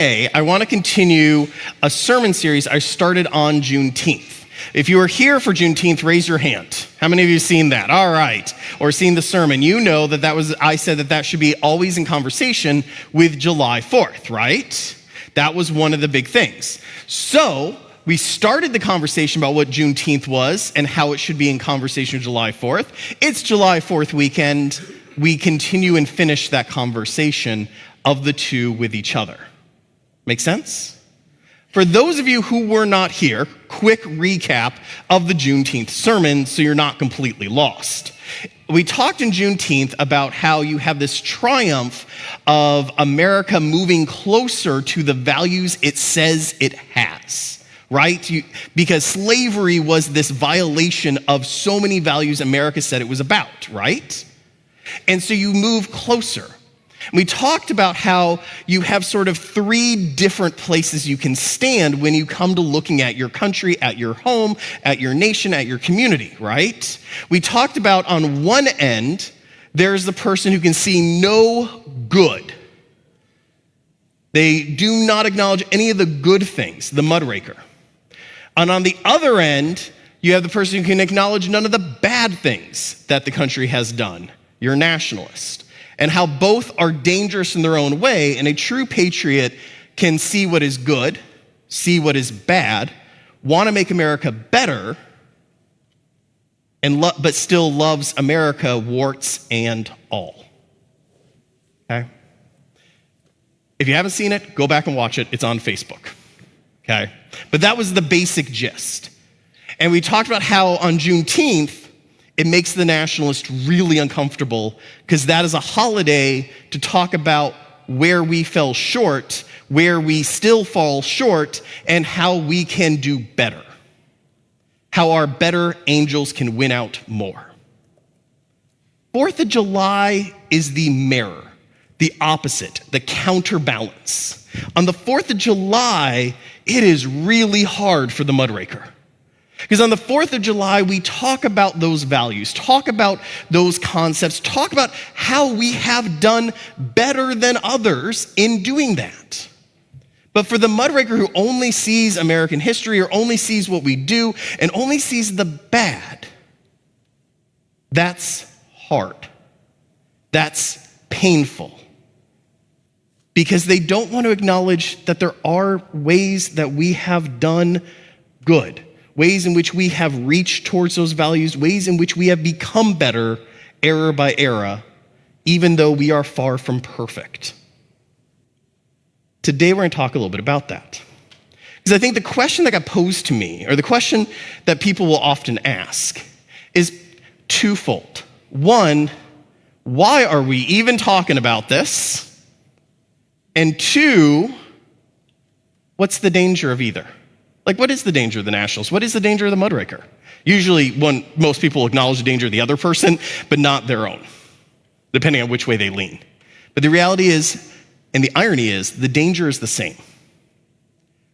Today, I want to continue a sermon series I started on Juneteenth. If you were here for Juneteenth, raise your hand. How many of you have seen that? All right. Or seen the sermon. You know I said that should be always in conversation with July 4th, right? That was one of the big things. So we started the conversation about what Juneteenth was and how it should be in conversation with July 4th. It's July 4th weekend. We continue and finish that conversation of the two with each other. Make sense? For those of you who were not here, quick recap of the Juneteenth sermon so you're not completely lost. We talked in Juneteenth about how you have this triumph of America moving closer to the values it says it has, right? Because slavery was this violation of so many values America said it was about, right? And so you move closer. We talked about how you have sort of three different places you can stand when you come to looking at your country, at your home, at your nation, at your community, right? We talked about on one end, there's the person who can see no good. They do not acknowledge any of the good things, the Mudraker. And on the other end, you have the person who can acknowledge none of the bad things that the country has done, your nationalist. And how both are dangerous in their own way, and a true patriot can see what is good, see what is bad, want to make America better, but still loves America, warts and all. Okay? If you haven't seen it, go back and watch it. It's on Facebook. Okay? But that was the basic gist. And we talked about how on Juneteenth, it makes the nationalist really uncomfortable because that is a holiday to talk about where we fell short, where we still fall short, and how we can do better. How our better angels can win out more. 4th of July is the mirror, the opposite, the counterbalance. On the 4th of July, it is really hard for the Mudraker. Because on the 4th of July, we talk about those values, talk about those concepts, talk about how we have done better than others in doing that. But for the Mudraker who only sees American history or only sees what we do and only sees the bad, that's hard. That's painful. Because they don't want to acknowledge that there are ways that we have done good. Ways in which we have reached towards those values, ways in which we have become better era by era, even though we are far from perfect. Today we're going to talk a little bit about that. Because I think the question that got posed to me, or the question that people will often ask, is twofold. One, why are we even talking about this? And two, what's the danger of either? Like, what is the danger of the nationalists? What is the danger of the Mudraker? Usually, most people acknowledge the danger of the other person, but not their own, depending on which way they lean. But the reality is, and the irony is, the danger is the same.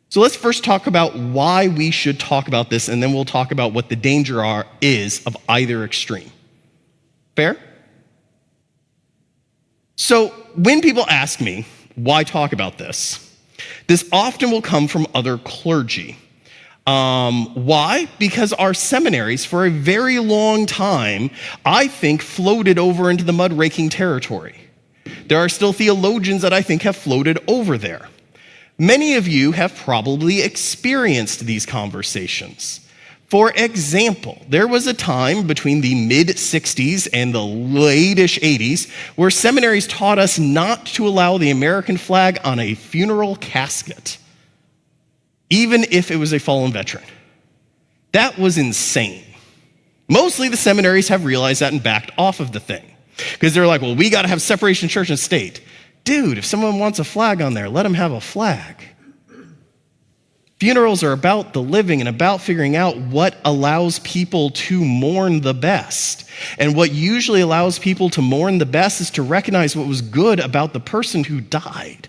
So let's first talk about why we should talk about this, and then we'll talk about what the danger is of either extreme. Fair? So when people ask me, why talk about this? This often will come from other clergy. Why? Because our seminaries, for a very long time, I think, floated over into the mudraking territory. There are still theologians that I think have floated over there. Many of you have probably experienced these conversations. For example, there was a time between the mid-60s and the late-ish 80s where seminaries taught us not to allow the American flag on a funeral casket, even if it was a fallen veteran. That was insane. Mostly the seminaries have realized that and backed off of the thing. Because they're like, well, we got to have separation of church and state. Dude, if someone wants a flag on there, let them have a flag. Funerals are about the living and about figuring out what allows people to mourn the best. And what usually allows people to mourn the best is to recognize what was good about the person who died.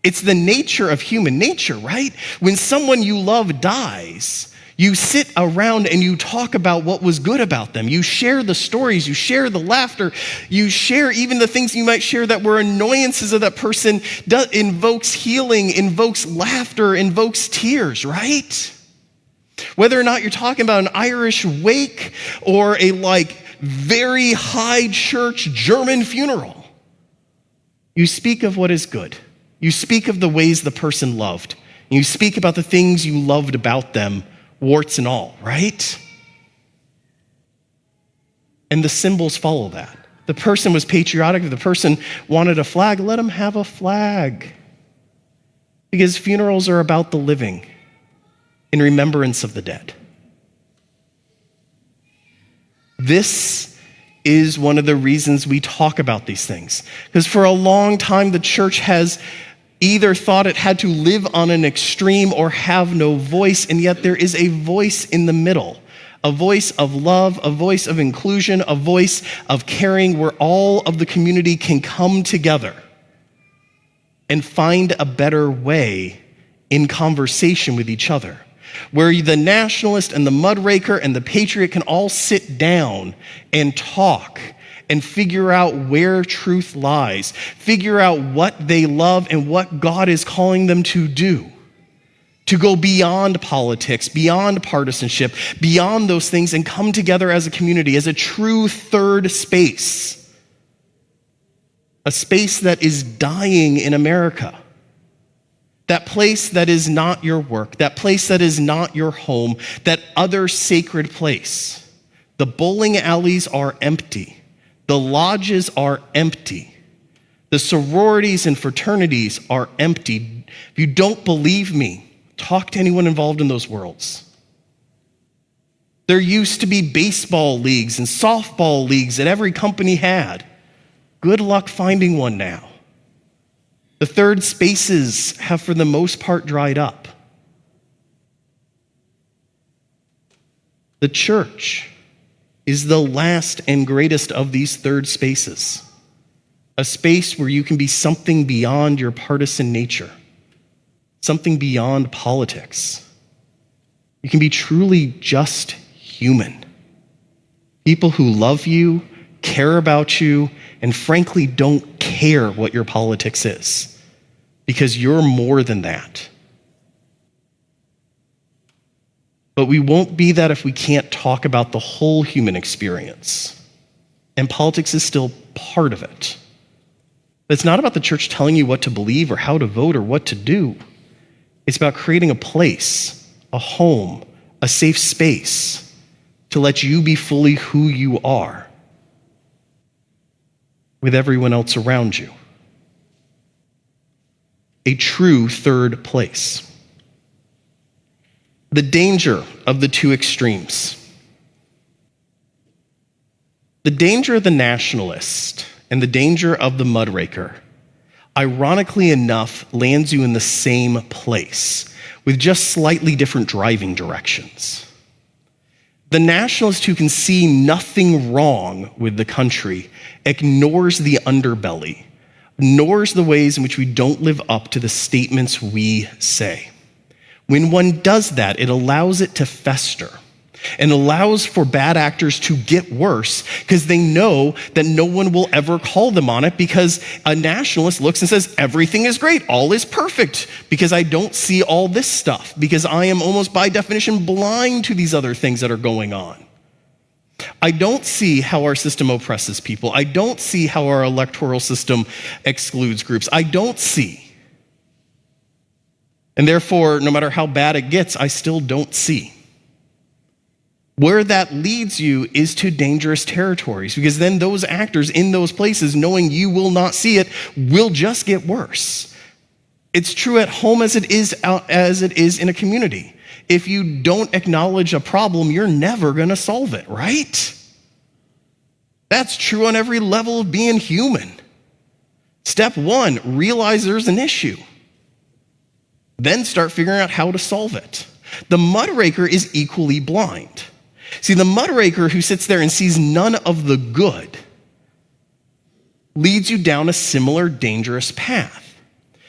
It's the nature of human nature, right? When someone you love dies, You sit around and you talk about what was good about them. You share the stories, you share the laughter, you share even the things you might share that were annoyances of that person. Invokes healing, invokes laughter, invokes tears, right? Whether or not you're talking about an Irish wake or a very high church German funeral, you speak of what is good. You speak of the ways the person loved. You speak about the things you loved about them, warts and all, right? And the symbols follow that. The person was patriotic. If the person wanted a flag, let them have a flag. Because funerals are about the living in remembrance of the dead. This is one of the reasons we talk about these things. Because for a long time, the church has either thought it had to live on an extreme or have no voice, and yet there is a voice in the middle. A voice of love, a voice of inclusion, a voice of caring where all of the community can come together and find a better way in conversation with each other. Where the Nationalist and the Mudraker and the Patriot can all sit down and talk and figure out where truth lies, figure out what they love and what God is calling them to do. To go beyond politics, beyond partisanship, beyond those things and come together as a community, as a true third space. A space that is dying in America. That place that is not your work, that place that is not your home, that other sacred place. The bowling alleys are empty. The lodges are empty. The sororities and fraternities are empty. If you don't believe me, talk to anyone involved in those worlds. There used to be baseball leagues and softball leagues that every company had. Good luck finding one now. The third spaces have, for the most part, dried up. The church is the last and greatest of these third spaces. A space where you can be something beyond your partisan nature, something beyond politics. You can be truly just human. People who love you, care about you, and frankly don't care what your politics is, because you're more than that. But we won't be that if we can't talk about the whole human experience. And politics is still part of it. It's not about the church telling you what to believe or how to vote or what to do. It's about creating a place, a home, a safe space to let you be fully who you are with everyone else around you. A true third place. The danger of the two extremes. The danger of the nationalist and the danger of the mudraker, ironically enough, lands you in the same place with just slightly different driving directions. The nationalist who can see nothing wrong with the country ignores the underbelly, ignores the ways in which we don't live up to the statements we say. When one does that, it allows it to fester and allows for bad actors to get worse because they know that no one will ever call them on it, because a nationalist looks and says, everything is great, all is perfect, because I don't see all this stuff, because I am almost by definition blind to these other things that are going on. I don't see how our system oppresses people. I don't see how our electoral system excludes groups. I don't see. And therefore, no matter how bad it gets, I still don't see. Where that leads you is to dangerous territories, because then those actors in those places, knowing you will not see it, will just get worse. It's true at home as it is in a community. If you don't acknowledge a problem, you're never going to solve it, right? That's true on every level of being human. Step one, realize there's an issue. Then start figuring out how to solve it. The mudraker is equally blind. See, the mudraker who sits there and sees none of the good leads you down a similar dangerous path.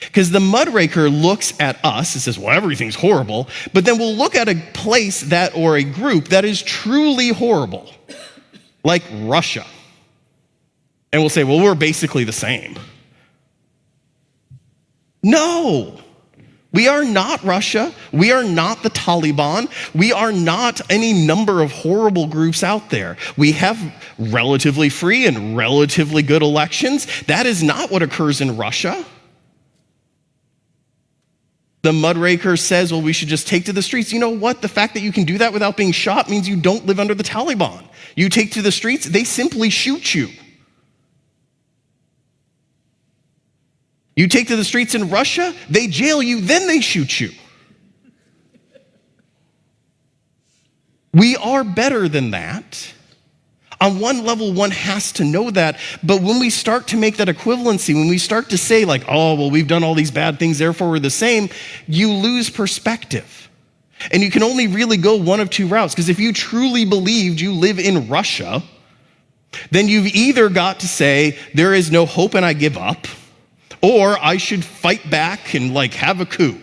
Because the Mudraker looks at us and says, well, everything's horrible, but then we'll look at a place that, or a group that is truly horrible, like Russia. And we'll say, well, we're basically the same. No, we are not Russia. We are not the Taliban. We are not any number of horrible groups out there. We have relatively free and relatively good elections. That is not what occurs in Russia. The Mudraker says, well, we should just take to the streets. You know what? The fact that you can do that without being shot means you don't live under the Taliban. You take to the streets, they simply shoot you. You take to the streets in Russia, they jail you, then they shoot you. We are better than that. On one level, one has to know that, but when we start to make that equivalency, when we start to say like, oh, well, we've done all these bad things, therefore we're the same, you lose perspective. And you can only really go one of two routes, because if you truly believed you live in Russia, then you've either got to say, there is no hope and I give up, or I should fight back and like have a coup.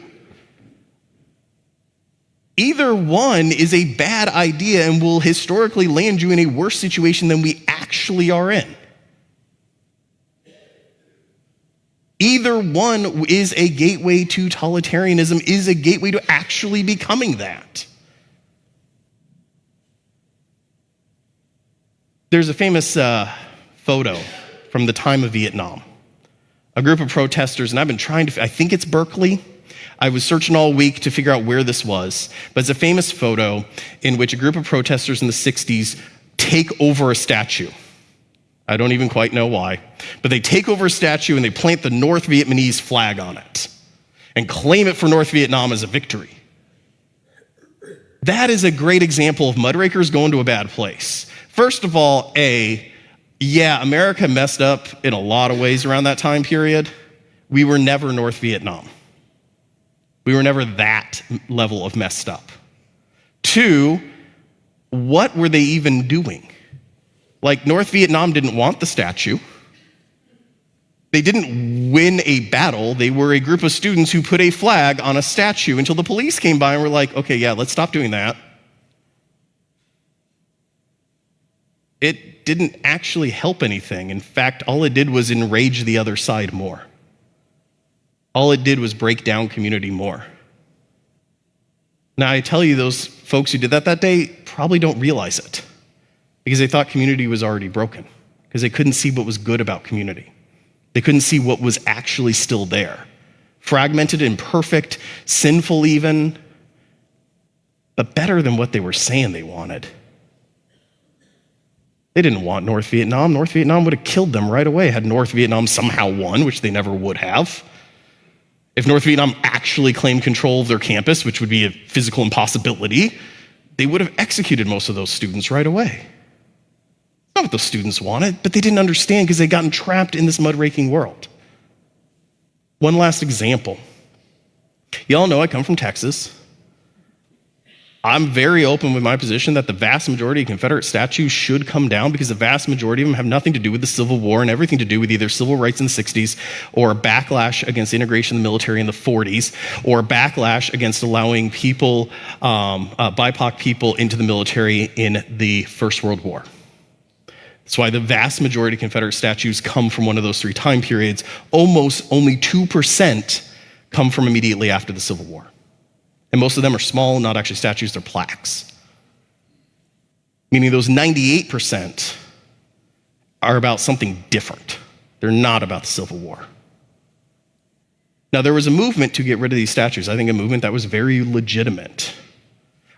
Either one is a bad idea and will historically land you in a worse situation than we actually are in. Either one is a gateway to totalitarianism, is a gateway to actually becoming that. There's a famous photo from the time of Vietnam. A group of protesters, and I've been trying to, I think it's Berkeley. I was searching all week to figure out where this was, but it's a famous photo in which a group of protesters in the 60s take over a statue. I don't even quite know why, but they take over a statue and they plant the North Vietnamese flag on it and claim it for North Vietnam as a victory. That is a great example of Mudrakers going to a bad place. First of all, yeah, America messed up in a lot of ways around that time period. We were never North Vietnam. We were never that level of messed up. Two, what were they even doing? Like, North Vietnam didn't want the statue. They didn't win a battle. They were a group of students who put a flag on a statue until the police came by and were like, okay, yeah, let's stop doing that. It didn't actually help anything. In fact, all it did was enrage the other side more. All it did was break down community more. Now, I tell you, those folks who did that day probably don't realize it because they thought community was already broken because they couldn't see what was good about community. They couldn't see what was actually still there. Fragmented, imperfect, sinful even, but better than what they were saying they wanted. They didn't want North Vietnam. North Vietnam would have killed them right away had North Vietnam somehow won, which they never would have. If North Vietnam actually claimed control of their campus, which would be a physical impossibility, they would have executed most of those students right away. Not what those students wanted, but they didn't understand because they'd gotten trapped in this mudraking world. One last example. Y'all know I come from Texas. I'm very open with my position that the vast majority of Confederate statues should come down because the vast majority of them have nothing to do with the Civil War and everything to do with either civil rights in the 60s or a backlash against integration of the military in the 40s or a backlash against allowing people, BIPOC people into the military in the First World War. That's why the vast majority of Confederate statues come from one of those three time periods. Almost only 2% come from immediately after the Civil War. And most of them are small, not actually statues, they're plaques. Meaning those 98% are about something different. They're not about the Civil War. Now, there was a movement to get rid of these statues. I think a movement that was very legitimate.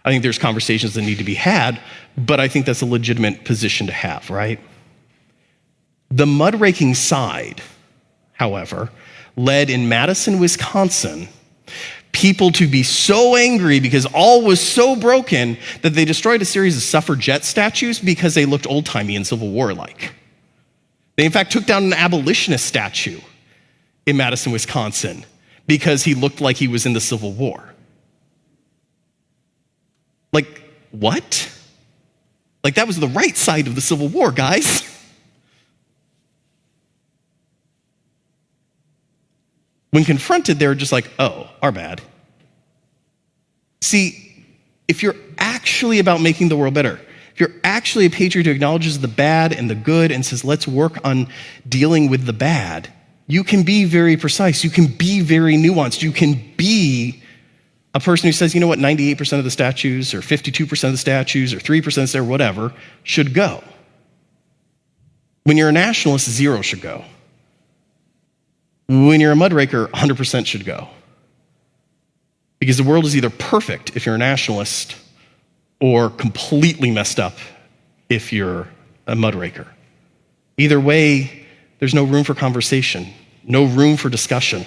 I think there's conversations that need to be had, but I think that's a legitimate position to have, right? The mudraking side, however, led in Madison, Wisconsin, people to be so angry because all was so broken that they destroyed a series of suffragette statues because they looked old-timey and Civil War-like. They, in fact, took down an abolitionist statue in Madison, Wisconsin because he looked like he was in the Civil War. Like, what? Like, that was the right side of the Civil War, guys. When confronted, they're just like, oh, our bad. See, if you're actually about making the world better, if you're actually a patriot who acknowledges the bad and the good and says, let's work on dealing with the bad, you can be very precise. You can be very nuanced. You can be a person who says, you know what, 98% of the statues or 52% of the statues or 3% or whatever should go. When you're a nationalist, 0 should go. When you're a mudraker, 100% should go. Because the world is either perfect if you're a nationalist or completely messed up if you're a mudraker. Either way, there's no room for conversation, no room for discussion,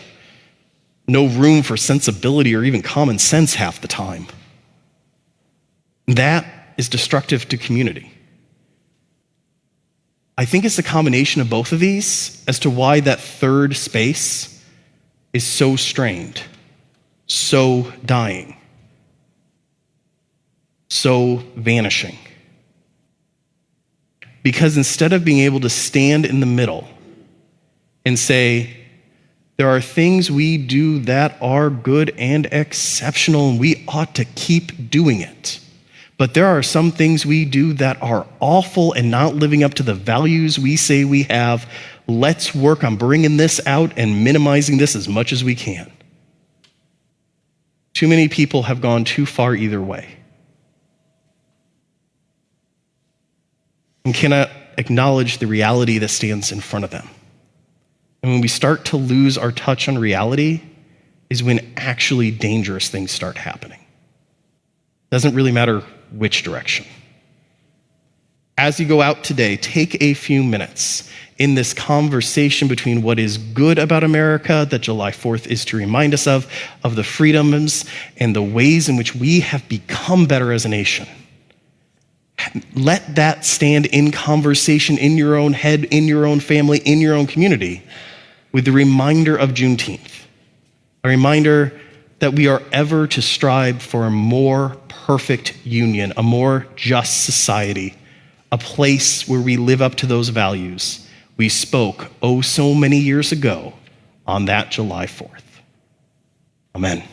no room for sensibility or even common sense half the time. That is destructive to community. I think it's the combination of both of these as to why that third space is so strained, so dying, so vanishing. Because instead of being able to stand in the middle and say, there are things we do that are good and exceptional, and we ought to keep doing it. But there are some things we do that are awful and not living up to the values we say we have. Let's work on bringing this out and minimizing this as much as we can. Too many people have gone too far either way and cannot acknowledge the reality that stands in front of them. And when we start to lose our touch on reality is when actually dangerous things start happening. Doesn't really matter which direction. As you go out today, take a few minutes in this conversation between what is good about America that July 4th is to remind us of the freedoms and the ways in which we have become better as a nation. Let that stand in conversation in your own head, in your own family, in your own community with the reminder of Juneteenth, a reminder that we are ever to strive for a more perfect union, a more just society, a place where we live up to those values we spoke oh so many years ago on that July 4th. Amen.